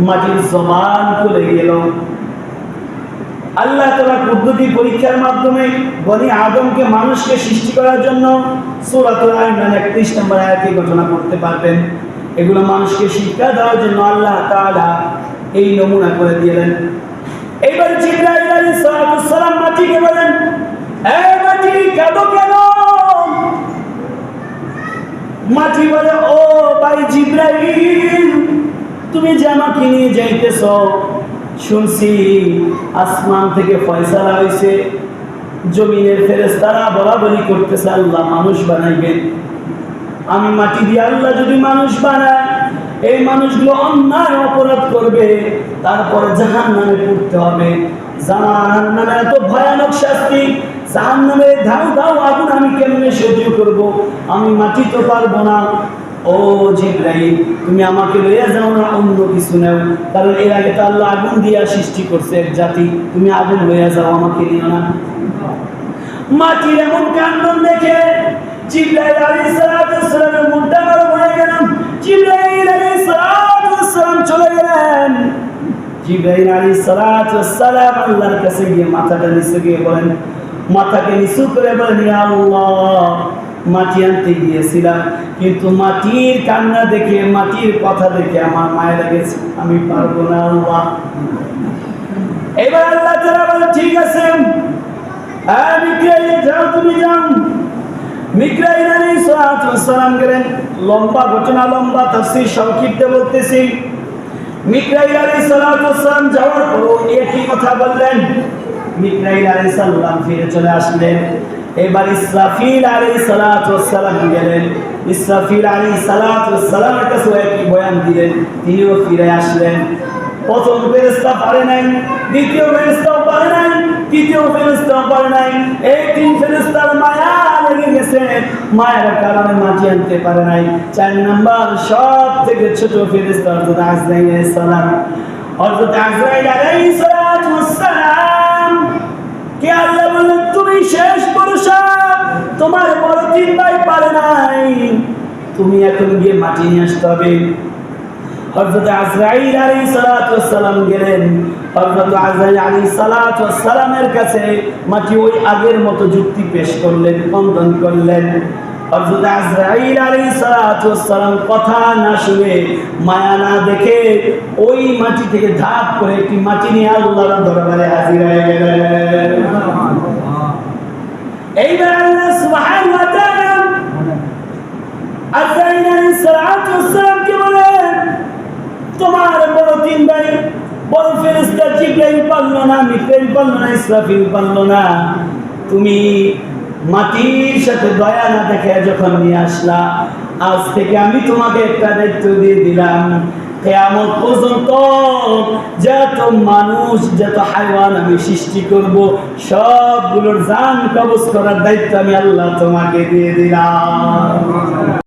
মাটির জবান খুলে গেল। আল্লাহ তাআলা পদ্ধতি পরীক্ষার মাধ্যমে বনি আদমকে মানুষকে সৃষ্টি করার জন্য সূরাতুল ইমরান 31 নম্বর আয়াতে ঘোষণা করতে পারবেন। এগুলো মানুষকে শিক্ষা দেওয়ার জন্য আল্লাহ তাআলা এই নমুনা করে দিলেন। এইবার জিবরাইল আলাইহিস সালাম মাটিকে বলেন, এই মাটি কাঁদো কেন? মাটি বলে, ও ভাই জিবরাইল, তুমি যে আমাকে নিয়ে যাইতেছ, শুনছি আসমান থেকে ফয়সালা হয়েছে, জমিনের ফেরেশতারা বলাবলি করতেছে আল্লাহ মানুষ বানাইবেন। আমি মাটি দিয়ে আল্লাহ যদি মানুষ বানায়, এই মানুষগুলো অন্যায় অপরাধ করবে, তারপরে জাহান্নামে পড়তে হবে। জাহান্নামে এত ভয়ানক শাস্তি, জাহান্নামে ধাউ ধাউ আগুন আমি কেমনে সহ্য করব? আমি মাটি তো পারবো না। ও জিবরাইল, তুমি আমাকে লইয়া যাও না, অন্য কিছু নাও, কারণ এর আগে তো আল্লাহ আগুন দিয়া সৃষ্টি করছে এক জাতি, তুমি আগুন লইয়া যাও, আমাকে নিও না। মাটির এমন কাণ্ডন দেখে জিবরাইল আলাইহিস সালামের মনটা গরম হয়ে গেল। জিবরাইল আলাইহিস সালাম চলে গেলেন। জিবরাইল আলাইহিস সালাম আল্লাহর কাছে গিয়ে মাথাটা নিচু গিয়ে বলেন, মাথাকে নিচু করে বলেন, ইয়া আল্লাহ, মাটি আনতে গিয়েছিলাম, কিন্তু মাটির কান্না দেখে, মাটির কথা দেখে আমার মায়া লেগেছে, আমি পারবো না আল্লাহ। এবার আল্লাহ তাআলা বলেন, ঠিক আছে, মিকাইল যাও, তুমি যাও। মিকাইল আলাইহিস সালাম গেলেন। লম্বা ঘটনা, লম্বা তাফসীর সংক্ষিপ্ত বলতেছি। মিকাইল আলাইহিস সালাম যাওয়ার পর একই কথা বললেন। মিকাইল আলাইহিস সালাম ফিরে চলে আসলেন। এবার ইসরাফিল আলাইহিস সালাম গেলেন। ইসরাফিল আলাইহিস সালামের কাছে একই বয়ান দিলেন, তিনিও ফিরে আসলেন। প্রথম ফেরেশতা পারে নাই, দ্বিতীয় ফেরেশতাও পারে নাই, তৃতীয় ফেরেশতাও পারে নাই। এই তিন ফেরেশতার মায়া লেগে গেছে, মায়ের কারণে মাটি আনতে পারে নাই। 4 নাম্বার সব থেকে ছোট ফেরেশতা হযরত আজরাইল আলাইহিস সালাম। হযরত আজরাইল আলাইহিস সালাম কে আল্লাহ বললেন, তুমি শেষ ভরসা, তোমার বড় 3 ভাই পারে নাই, তুমি এখন গিয়ে মাটি নিয়ে আসতে হবে। হযরত আজরাইল আলাইহিস সালাম গেলেন। হযরত আজরাইল আলাইহিস সালামের কাছে মাটি ওই আগের মতো যুক্তি পেশ করলেন, খণ্ডন করলেন। হযরত আজরাইল আলাইহিস সালাম কথা না শুনে, মায়া না দেখে ওই মাটি থেকে ধাপ করে একটি মাটি নিয়ে আল্লাহর দরবারে হাজির হয়ে গেলেন। এইবার আল্লাহ সুবহানাহু ওয়া তাআলা আজরাইল আলাইহিস সালামকে বলেন, তোমার বড় 3 ভাই, বড় ফেরেশতা জিবরাইল পারলো না, মিকাইল পারলো না, ইসরাফিল পারলো না, তুমি মাটির সাথে দয়া না দেখে যখন নিয়ে আসলা, আজ থেকে আমি তোমাকে একটা দায়িত্ব দিয়ে দিলাম, কিয়ামত পর্যন্ত যত মানুষ, যত হায়াওয়ান আমি সৃষ্টি করব, সবগুলোর জান কবজ করার দায়িত্ব আমি আল্লাহ তোমাকে দিয়ে দিলাম।